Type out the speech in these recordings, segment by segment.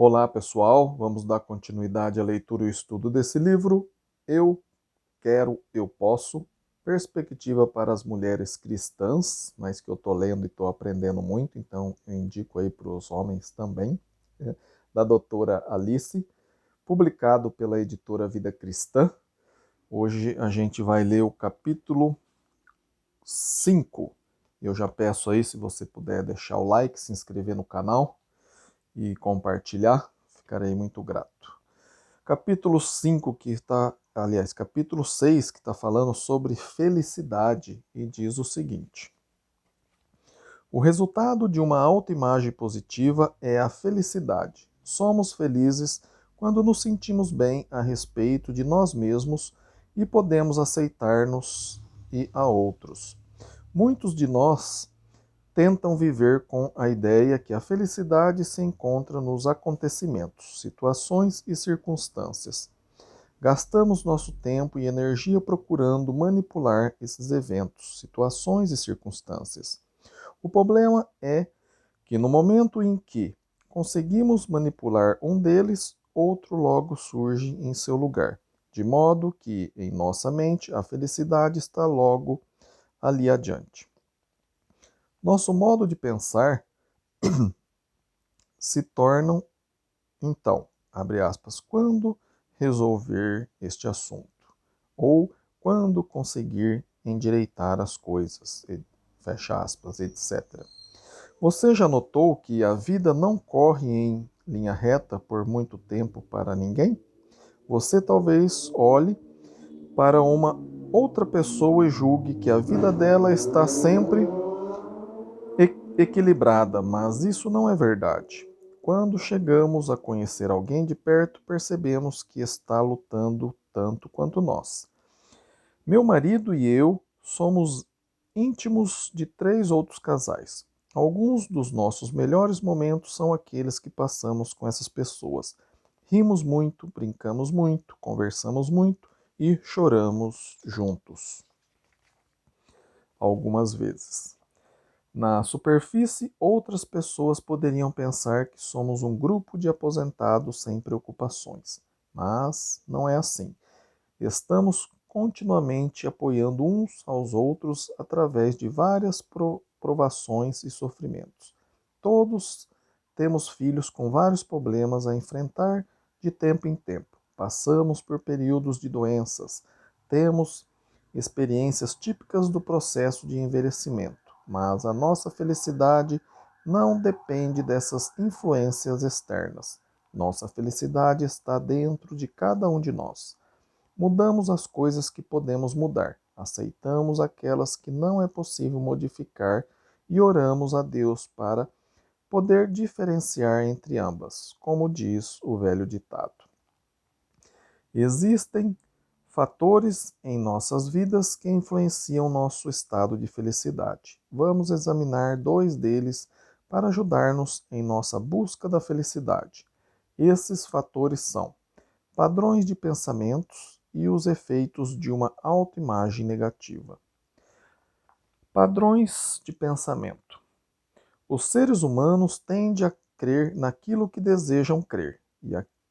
Olá, pessoal. Vamos dar continuidade à leitura e estudo desse livro. Eu quero, eu posso. Perspectiva para as mulheres cristãs, mas que eu estou lendo e estou aprendendo muito, então eu indico aí para os homens também, da doutora Alice, publicado pela editora Vida Cristã. Hoje a gente vai ler o capítulo 5. Eu já peço aí, se você puder deixar o like, se inscrever no canal e compartilhar, ficarei muito grato. Capítulo 5 capítulo 6 que está falando sobre felicidade e diz o seguinte: o resultado de uma autoimagem positiva é a felicidade. Somos felizes quando nos sentimos bem a respeito de nós mesmos e podemos aceitar-nos e a outros. Muitos de nós tentam viver com a ideia que a felicidade se encontra nos acontecimentos, situações e circunstâncias. Gastamos nosso tempo e energia procurando manipular esses eventos, situações e circunstâncias. O problema é que no momento em que conseguimos manipular um deles, outro logo surge em seu lugar, de modo que em nossa mente a felicidade está logo ali adiante. Nosso modo de pensar se tornam, então, abre aspas, quando resolver este assunto, ou quando conseguir endireitar as coisas, fecha aspas, etc. Você já notou que a vida não corre em linha reta por muito tempo para ninguém? Você talvez olhe para uma outra pessoa e julgue que a vida dela está sempre equilibrada, mas isso não é verdade. Quando chegamos a conhecer alguém de perto, percebemos que está lutando tanto quanto nós. Meu marido e eu somos íntimos de 3 outros casais. Alguns dos nossos melhores momentos são aqueles que passamos com essas pessoas. Rimos muito, brincamos muito, conversamos muito e choramos juntos algumas vezes. Na superfície, outras pessoas poderiam pensar que somos um grupo de aposentados sem preocupações, mas não é assim. Estamos continuamente apoiando uns aos outros através de várias provações e sofrimentos. Todos temos filhos com vários problemas a enfrentar de tempo em tempo. Passamos por períodos de doenças. Temos experiências típicas do processo de envelhecimento, mas a nossa felicidade não depende dessas influências externas. Nossa felicidade está dentro de cada um de nós. Mudamos as coisas que podemos mudar, aceitamos aquelas que não é possível modificar e oramos a Deus para poder diferenciar entre ambas, como diz o velho ditado. Existem fatores em nossas vidas que influenciam nosso estado de felicidade. Vamos examinar 2 deles para ajudar-nos em nossa busca da felicidade. Esses fatores são padrões de pensamentos e os efeitos de uma autoimagem negativa. Padrões de pensamento. Os seres humanos tendem a crer naquilo que desejam crer,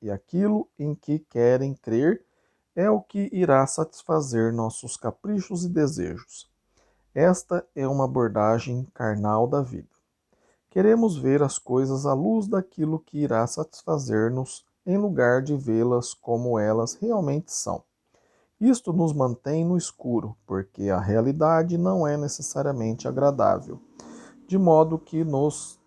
e aquilo em que querem crer é o que irá satisfazer nossos caprichos e desejos. Esta é uma abordagem carnal da vida. Queremos ver as coisas à luz daquilo que irá satisfazer-nos, em lugar de vê-las como elas realmente são. Isto nos mantém no escuro, porque a realidade não é necessariamente agradável, de modo que nos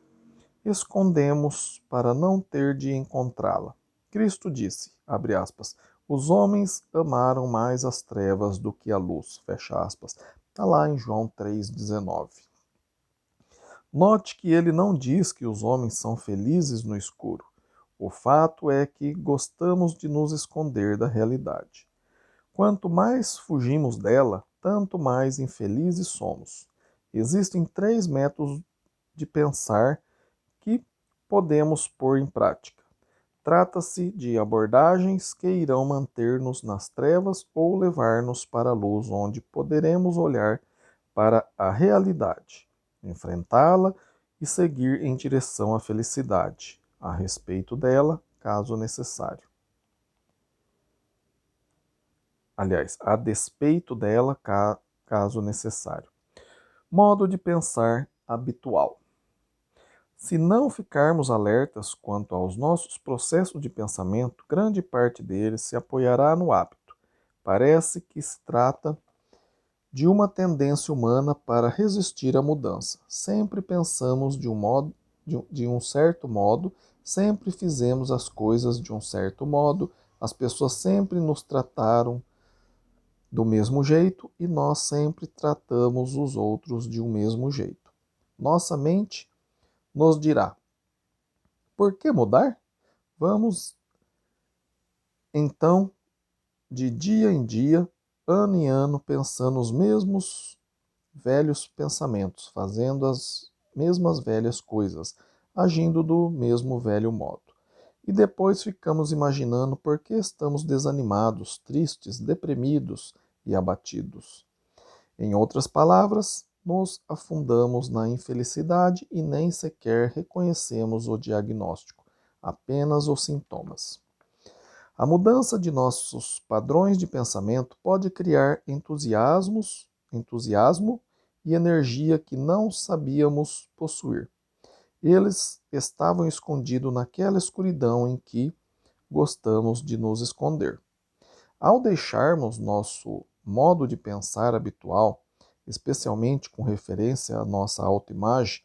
escondemos para não ter de encontrá-la. Cristo disse, abre aspas, os homens amaram mais as trevas do que a luz, fecha aspas. Está lá em João 3,19. Note que ele não diz que os homens são felizes no escuro. O fato é que gostamos de nos esconder da realidade. Quanto mais fugimos dela, tanto mais infelizes somos. Existem 3 métodos de pensar que podemos pôr em prática. Trata-se de abordagens que irão manter-nos nas trevas ou levar-nos para a luz, onde poderemos olhar para a realidade, enfrentá-la e seguir em direção à felicidade. a respeito dela, caso necessário. Aliás, a despeito dela, caso necessário. Modo de pensar habitual. Se não ficarmos alertas quanto aos nossos processos de pensamento, grande parte deles se apoiará no hábito. Parece que se trata de uma tendência humana para resistir à mudança. Sempre pensamos de um certo modo, sempre fizemos as coisas de um certo modo, as pessoas sempre nos trataram do mesmo jeito e nós sempre tratamos os outros de um mesmo jeito. Nossa mente nos dirá: por que mudar? Vamos então, de dia em dia, ano em ano, pensando os mesmos velhos pensamentos, fazendo as mesmas velhas coisas, agindo do mesmo velho modo. E depois ficamos imaginando por que estamos desanimados, tristes, deprimidos e abatidos. Em outras palavras, nos afundamos na infelicidade e nem sequer reconhecemos o diagnóstico, apenas os sintomas. A mudança de nossos padrões de pensamento pode criar entusiasmo e energia que não sabíamos possuir. Eles estavam escondidos naquela escuridão em que gostamos de nos esconder. Ao deixarmos nosso modo de pensar habitual, especialmente com referência à nossa autoimagem,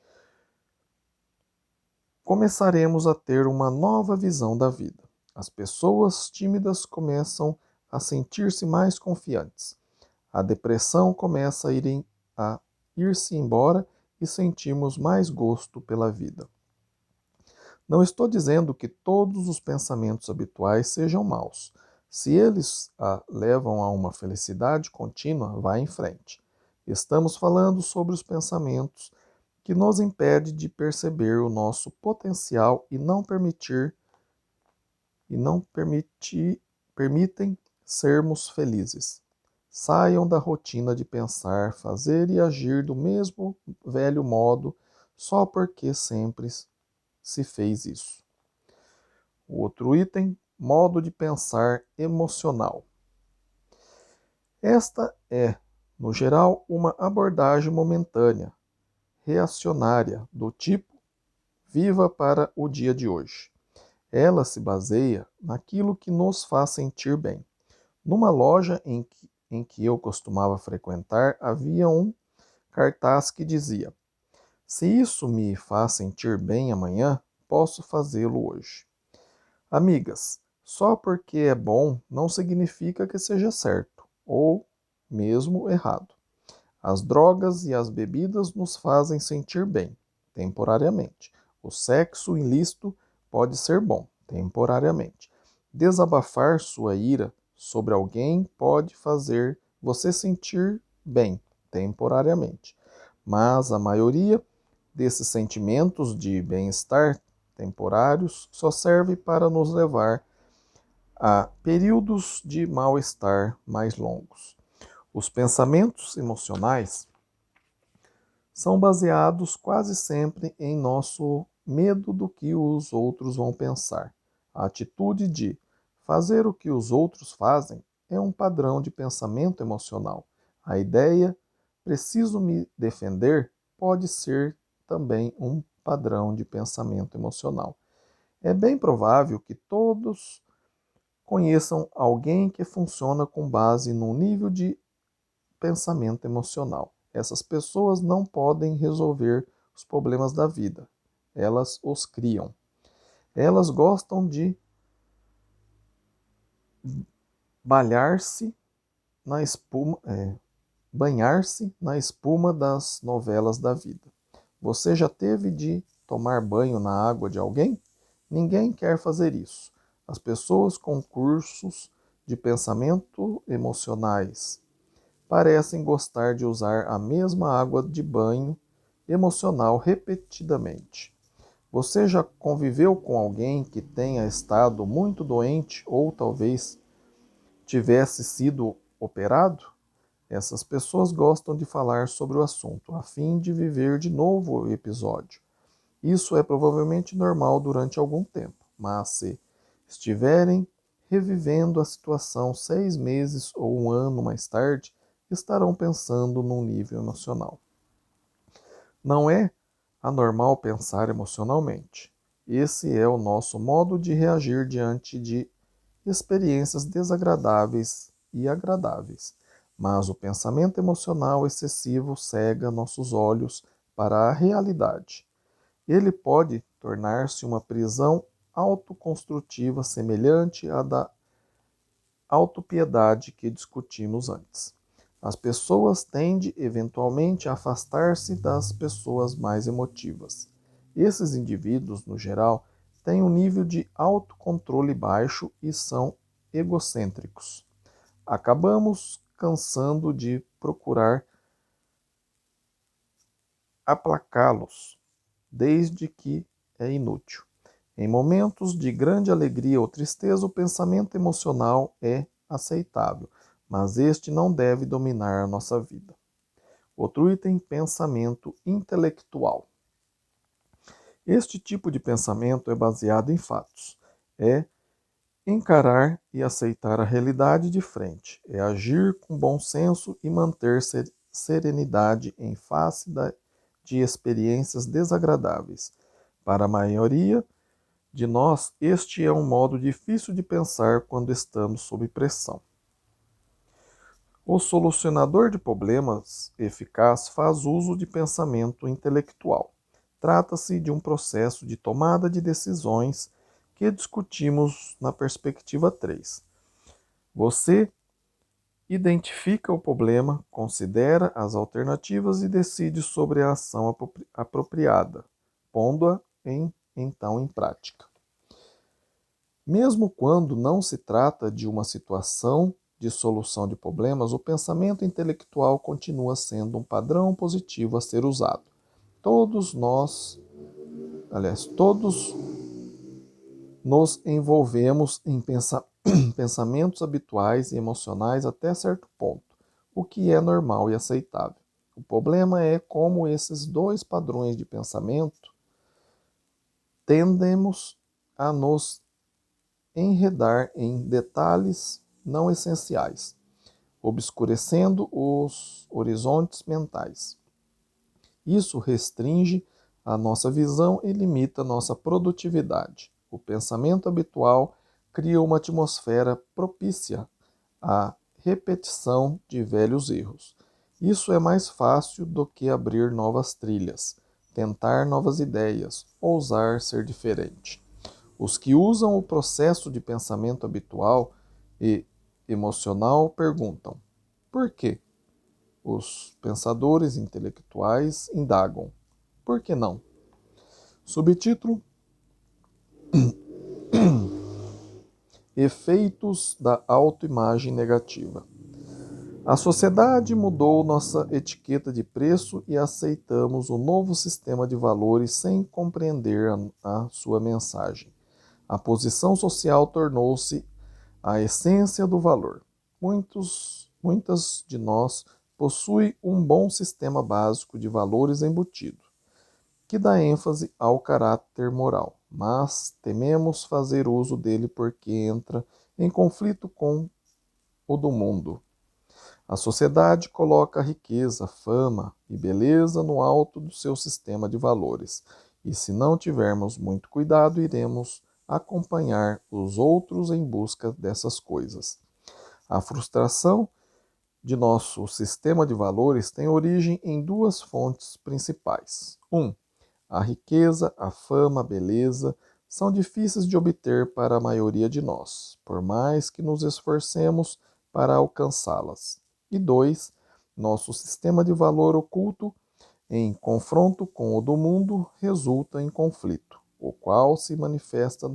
começaremos a ter uma nova visão da vida. As pessoas tímidas começam a sentir-se mais confiantes. A depressão começa a ir-se embora e sentimos mais gosto pela vida. Não estou dizendo que todos os pensamentos habituais sejam maus. Se eles a levam a uma felicidade contínua, vá em frente. Estamos falando sobre os pensamentos que nos impedem de perceber o nosso potencial e permitem sermos felizes. Saiam da rotina de pensar, fazer e agir do mesmo velho modo só porque sempre se fez isso. O outro item, modo de pensar emocional. Esta é, no geral, uma abordagem momentânea, reacionária, do tipo viva para o dia de hoje. Ela se baseia naquilo que nos faz sentir bem. Numa loja em que eu costumava frequentar, havia um cartaz que dizia: se isso me faz sentir bem amanhã, posso fazê-lo hoje. Amigas, só porque é bom não significa que seja certo, ou mesmo errado. As drogas e as bebidas nos fazem sentir bem, temporariamente. O sexo ilícito pode ser bom, temporariamente. Desabafar sua ira sobre alguém pode fazer você sentir bem, temporariamente. Mas a maioria desses sentimentos de bem-estar temporários só serve para nos levar a períodos de mal-estar mais longos. Os pensamentos emocionais são baseados quase sempre em nosso medo do que os outros vão pensar. A atitude de fazer o que os outros fazem é um padrão de pensamento emocional. A ideia preciso me defender pode ser também um padrão de pensamento emocional. É bem provável que todos conheçam alguém que funciona com base num nível de pensamento emocional. Essas pessoas não podem resolver os problemas da vida, elas os criam. Elas gostam de balhar-se na espuma, banhar-se na espuma das novelas da vida. Você já teve de tomar banho na água de alguém? Ninguém quer fazer isso. As pessoas com cursos de pensamento emocionais parecem gostar de usar a mesma água de banho emocional repetidamente. Você já conviveu com alguém que tenha estado muito doente ou talvez tivesse sido operado? Essas pessoas gostam de falar sobre o assunto, a fim de viver de novo o episódio. Isso é provavelmente normal durante algum tempo, mas se estiverem revivendo a situação 6 meses ou um ano mais tarde, estarão pensando num nível emocional. Não é anormal pensar emocionalmente. Esse é o nosso modo de reagir diante de experiências desagradáveis e agradáveis. Mas o pensamento emocional excessivo cega nossos olhos para a realidade. Ele pode tornar-se uma prisão autoconstrutiva semelhante à da autopiedade que discutimos antes. As pessoas tendem eventualmente a afastar-se das pessoas mais emotivas. Esses indivíduos, no geral, têm um nível de autocontrole baixo e são egocêntricos. Acabamos cansando de procurar aplacá-los, desde que é inútil. Em momentos de grande alegria ou tristeza, o pensamento emocional é aceitável, mas este não deve dominar a nossa vida. Outro item, pensamento intelectual. Este tipo de pensamento é baseado em fatos. É encarar e aceitar a realidade de frente. É agir com bom senso e manter serenidade em face de experiências desagradáveis. Para a maioria de nós, este é um modo difícil de pensar quando estamos sob pressão. O solucionador de problemas eficaz faz uso de pensamento intelectual. Trata-se de um processo de tomada de decisões que discutimos na perspectiva 3. Você identifica o problema, considera as alternativas e decide sobre a ação apropriada, pondo-a então em prática. Mesmo quando não se trata de uma situação de solução de problemas, o pensamento intelectual continua sendo um padrão positivo a ser usado. Todos nós, todos nos envolvemos em pensamentos habituais e emocionais até certo ponto, o que é normal e aceitável. O problema é como esses dois padrões de pensamento tendemos a nos enredar em detalhes não essenciais, obscurecendo os horizontes mentais. Isso restringe a nossa visão e limita nossa produtividade. O pensamento habitual cria uma atmosfera propícia à repetição de velhos erros. Isso é mais fácil do que abrir novas trilhas, tentar novas ideias, ousar ser diferente. Os que usam o processo de pensamento habitual e emocional perguntam: por quê? Os pensadores intelectuais indagam: por que não? Subtítulo: Efeitos da autoimagem negativa. A sociedade mudou nossa etiqueta de preço e aceitamos o novo sistema de valores sem compreender a sua mensagem. A posição social tornou-se a essência do valor. Muitas de nós possuem um bom sistema básico de valores embutido, que dá ênfase ao caráter moral, mas tememos fazer uso dele porque entra em conflito com o do mundo. A sociedade coloca riqueza, fama e beleza no alto do seu sistema de valores, e se não tivermos muito cuidado, iremos acompanhar os outros em busca dessas coisas. A frustração de nosso sistema de valores tem origem em duas fontes principais. 1. A riqueza, a fama, a beleza são difíceis de obter para a maioria de nós, por mais que nos esforcemos para alcançá-las. E 2. Nosso sistema de valor oculto, em confronto com o do mundo, resulta em conflito, o qual se manifesta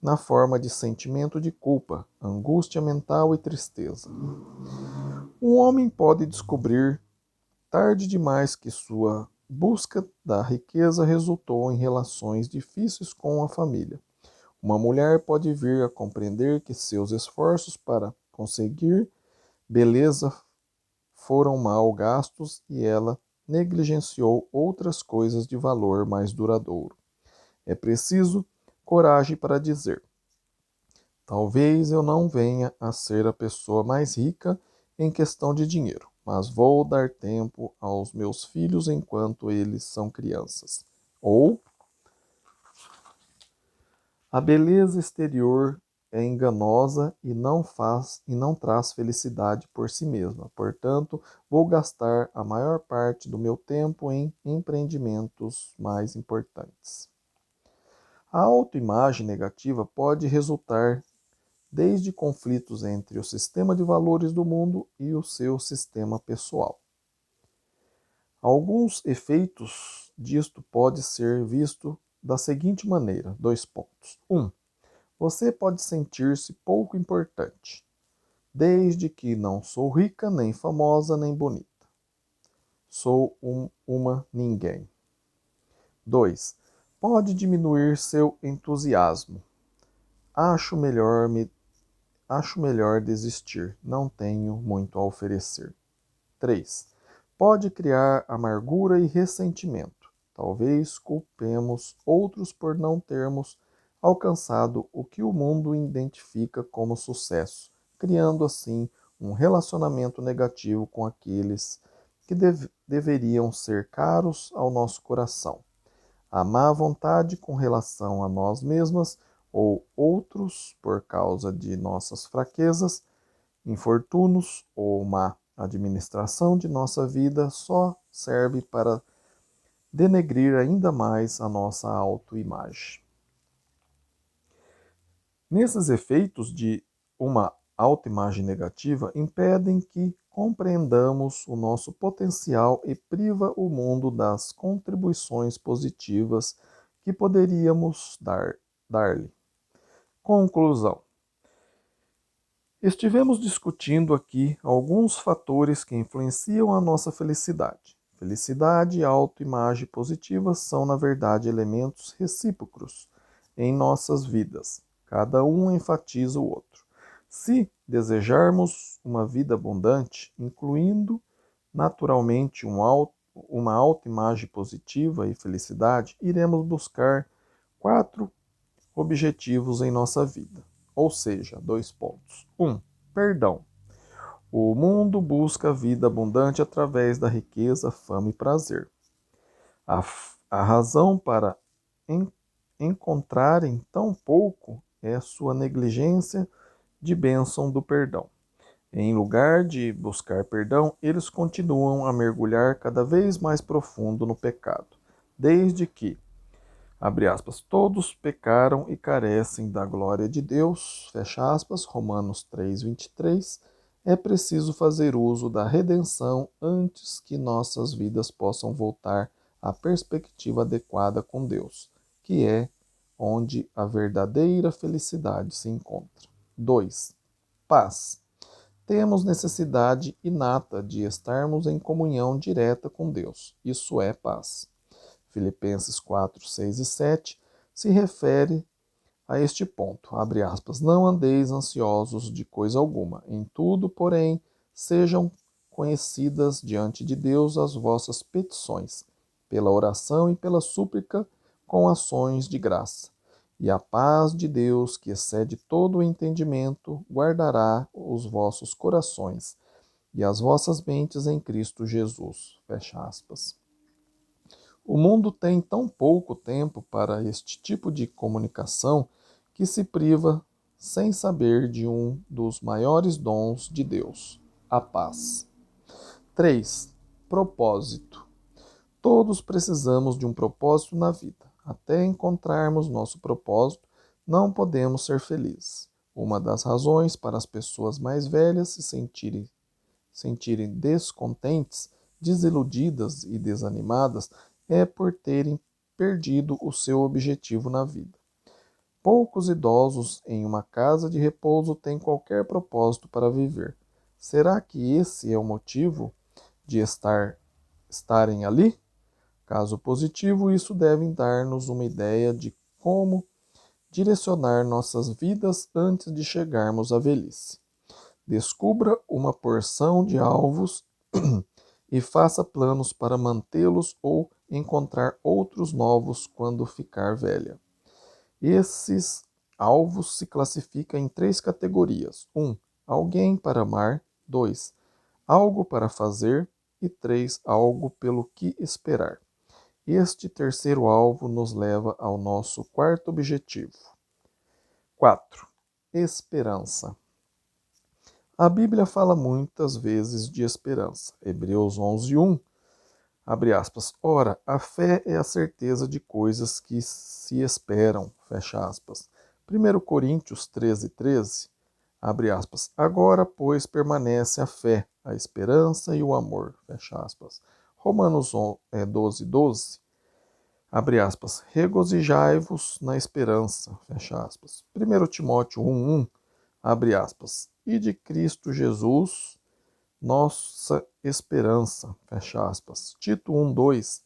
na forma de sentimento de culpa, angústia mental e tristeza. Um homem pode descobrir tarde demais que sua busca da riqueza resultou em relações difíceis com a família. Uma mulher pode vir a compreender que seus esforços para conseguir beleza foram mal gastos e ela negligenciou outras coisas de valor mais duradouro. É preciso coragem para dizer: talvez eu não venha a ser a pessoa mais rica em questão de dinheiro, mas vou dar tempo aos meus filhos enquanto eles são crianças. Ou a beleza exterior é enganosa e não traz felicidade por si mesma. Portanto, vou gastar a maior parte do meu tempo em empreendimentos mais importantes. A autoimagem negativa pode resultar desde conflitos entre o sistema de valores do mundo e o seu sistema pessoal. Alguns efeitos disto pode ser visto da seguinte maneira: dois pontos. 1. Você pode sentir-se pouco importante, desde que não sou rica, nem famosa, nem bonita. Sou uma ninguém. 2. Pode diminuir seu entusiasmo. Acho melhor desistir, não tenho muito a oferecer. 3. Pode criar amargura e ressentimento. Talvez culpemos outros por não termos alcançado o que o mundo identifica como sucesso, criando assim um relacionamento negativo com aqueles que deveriam ser caros ao nosso coração. A má vontade com relação a nós mesmas ou outros por causa de nossas fraquezas, infortúnios ou má administração de nossa vida só serve para denegrir ainda mais a nossa autoimagem. Nesses efeitos de uma autoimagem negativa impedem que compreendamos o nosso potencial e priva o mundo das contribuições positivas que poderíamos dar-lhe. Conclusão. Estivemos discutindo aqui alguns fatores que influenciam a nossa felicidade. Felicidade e autoimagem positiva são, na verdade, elementos recíprocos em nossas vidas. Cada um enfatiza o outro. Se desejarmos uma vida abundante, incluindo naturalmente uma autoimagem positiva e felicidade, iremos buscar 4 objetivos em nossa vida. Ou seja, 2 pontos. 1. Perdão. O mundo busca vida abundante através da riqueza, fama e prazer. A razão para encontrarem tão pouco é sua negligência de bênção do perdão. Em lugar de buscar perdão, eles continuam a mergulhar cada vez mais profundo no pecado, desde que, abre aspas, todos pecaram e carecem da glória de Deus, fecha aspas, Romanos 3:23, é preciso fazer uso da redenção antes que nossas vidas possam voltar à perspectiva adequada com Deus, que é onde a verdadeira felicidade se encontra. 2. Paz. Temos necessidade inata de estarmos em comunhão direta com Deus. Isso é paz. Filipenses 4, 6 e 7 se refere a este ponto. Abre aspas. Não andeis ansiosos de coisa alguma. Em tudo, porém, sejam conhecidas diante de Deus as vossas petições, pela oração e pela súplica, com ações de graça. E a paz de Deus, que excede todo o entendimento, guardará os vossos corações e as vossas mentes em Cristo Jesus. Fecha aspas. O mundo tem tão pouco tempo para este tipo de comunicação que se priva sem saber de um dos maiores dons de Deus, a paz. 3. Propósito. Todos precisamos de um propósito na vida. Até encontrarmos nosso propósito, não podemos ser felizes. Uma das razões para as pessoas mais velhas se sentirem descontentes, desiludidas e desanimadas é por terem perdido o seu objetivo na vida. Poucos idosos em uma casa de repouso têm qualquer propósito para viver. Será que esse é o motivo de estarem ali? Caso positivo, isso deve dar-nos uma ideia de como direcionar nossas vidas antes de chegarmos à velhice. Descubra uma porção de alvos e faça planos para mantê-los ou encontrar outros novos quando ficar velha. Esses alvos se classificam em 3 categorias. 1. Alguém para amar. 2. Algo para fazer. E 3. Algo pelo que esperar. Este terceiro alvo nos leva ao nosso quarto objetivo. 4. Esperança. A Bíblia fala muitas vezes de esperança. Hebreus 11:1, abre aspas, ora, a fé é a certeza de coisas que se esperam, fecha aspas. 1 Coríntios 13:13, abre aspas, agora, pois, permanece a fé, a esperança e o amor, fecha aspas. Romanos 12:12, abre aspas, regozijai-vos na esperança, fecha aspas. 1 Timóteo 1:1, abre aspas, e de Cristo Jesus, nossa esperança, fecha aspas. Tito 1:2,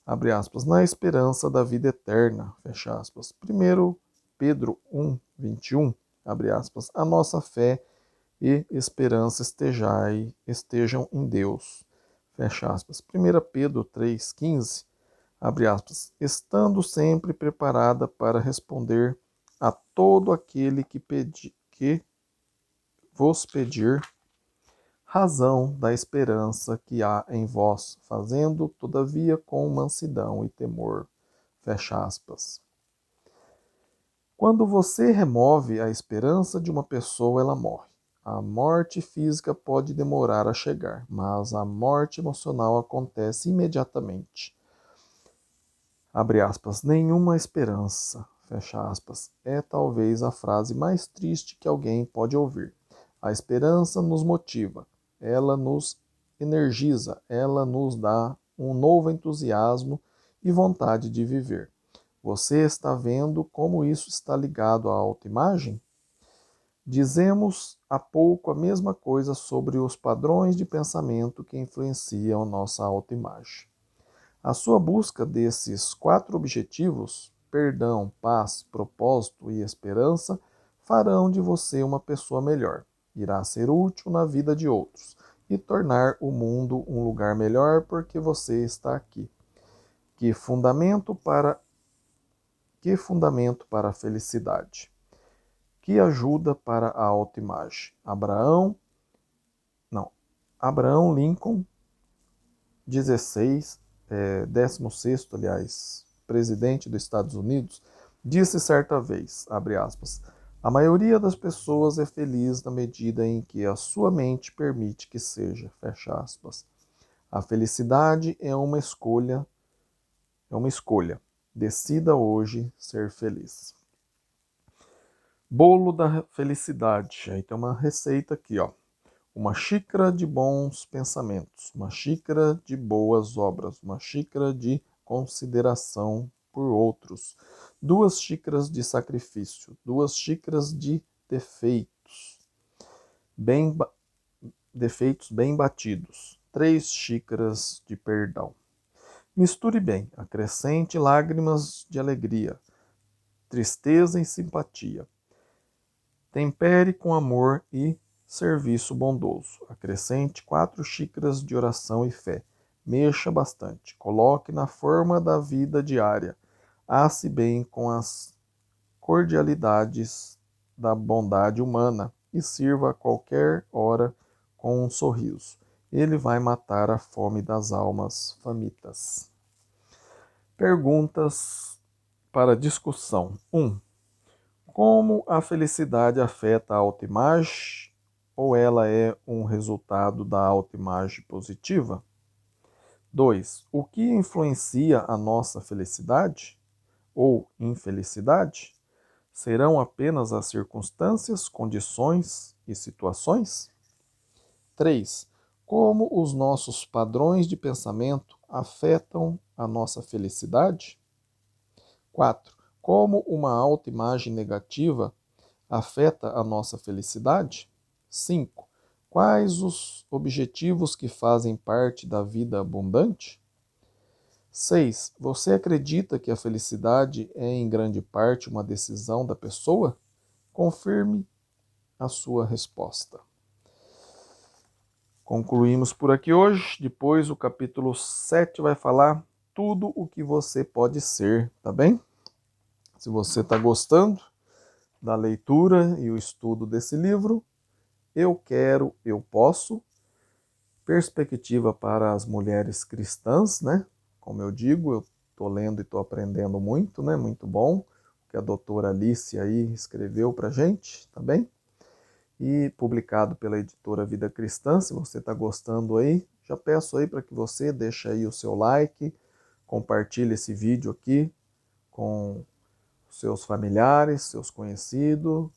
abre aspas, na esperança da vida eterna, fecha aspas. 1 Pedro 1:21, abre aspas, a nossa fé e esperança estejam em Deus, fecha aspas. 1 Pedro 3:15, abre aspas, estando sempre preparada para responder a todo aquele que vos pedir razão da esperança que há em vós, fazendo, todavia, com mansidão e temor. Fecha aspas. Quando você remove a esperança de uma pessoa, ela morre. A morte física pode demorar a chegar, mas a morte emocional acontece imediatamente. Abre aspas, nenhuma esperança, fecha aspas, é talvez a frase mais triste que alguém pode ouvir. A esperança nos motiva, ela nos energiza, ela nos dá um novo entusiasmo e vontade de viver. Você está vendo como isso está ligado à autoimagem? Dizemos há pouco a mesma coisa sobre os padrões de pensamento que influenciam nossa autoimagem. A sua busca desses 4 objetivos, perdão, paz, propósito e esperança, farão de você uma pessoa melhor. Irá ser útil na vida de outros e tornar o mundo um lugar melhor porque você está aqui. Que fundamento para a felicidade. Que ajuda para a autoimagem. Abraham Lincoln, 16º, aliás, presidente dos Estados Unidos, disse certa vez, abre aspas, a maioria das pessoas é feliz na medida em que a sua mente permite que seja, fecha aspas. A felicidade é uma escolha. Decida hoje ser feliz. Bolo da felicidade. Aí tem uma receita aqui, ó. Uma xícara de bons pensamentos, uma xícara de boas obras, uma xícara de consideração por outros, 2 xícaras de sacrifício, 2 xícaras de defeitos bem batidos, 3 xícaras de perdão. Misture bem, acrescente lágrimas de alegria, tristeza e simpatia. Tempere com amor e serviço bondoso. Acrescente 4 xícaras de oração e fé. Mexa bastante. Coloque na forma da vida diária. Asse bem com as cordialidades da bondade humana e sirva a qualquer hora com um sorriso. Ele vai matar a fome das almas famintas. Perguntas para discussão. 1. Como a felicidade afeta a autoimagem ou ela é um resultado da autoimagem positiva? 2. O que influencia a nossa felicidade ou infelicidade? Serão apenas as circunstâncias, condições e situações? 3. Como os nossos padrões de pensamento afetam a nossa felicidade? 4. Como uma autoimagem negativa afeta a nossa felicidade? 5. Quais os objetivos que fazem parte da vida abundante? 6. Você acredita que a felicidade é em grande parte uma decisão da pessoa? Confirme a sua resposta. Concluímos por aqui hoje. Depois o capítulo 7 vai falar tudo o que você pode ser, tá bem? Se você está gostando da leitura e o estudo desse livro, Eu Quero, Eu Posso, perspectiva para as mulheres cristãs, né? Como eu digo, eu estou lendo e estou aprendendo muito, né? Muito bom, o que a doutora Alice aí escreveu para gente, tá bem? E publicado pela editora Vida Cristã. Se você está gostando aí, já peço aí para que você deixe aí o seu like, compartilhe esse vídeo aqui com seus familiares, seus conhecidos,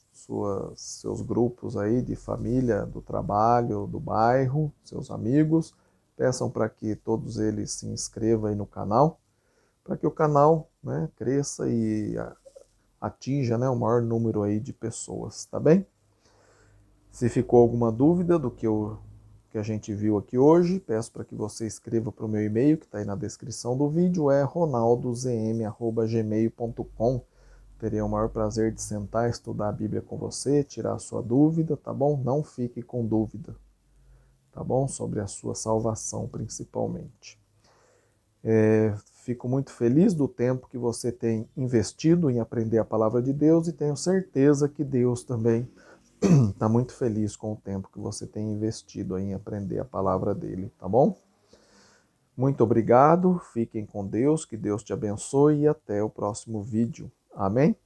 seus grupos aí de família, do trabalho, do bairro, seus amigos. Peçam para que todos eles se inscrevam aí no canal, para que o canal, né, cresça e atinja, né, o maior número aí de pessoas, tá bem? Se ficou alguma dúvida do que a gente viu aqui hoje, peço para que você escreva para o meu e-mail, que está aí na descrição do vídeo, é ronaldozm@gmail.com. Terei o maior prazer de sentar, estudar a Bíblia com você, tirar a sua dúvida, tá bom? Não fique com dúvida, tá bom? Sobre a sua salvação, principalmente. Fico muito feliz do tempo que você tem investido em aprender a palavra de Deus e tenho certeza que Deus também está muito feliz com o tempo que você tem investido em aprender a palavra dele, tá bom? Muito obrigado, fiquem com Deus, que Deus te abençoe e até o próximo vídeo. Amém?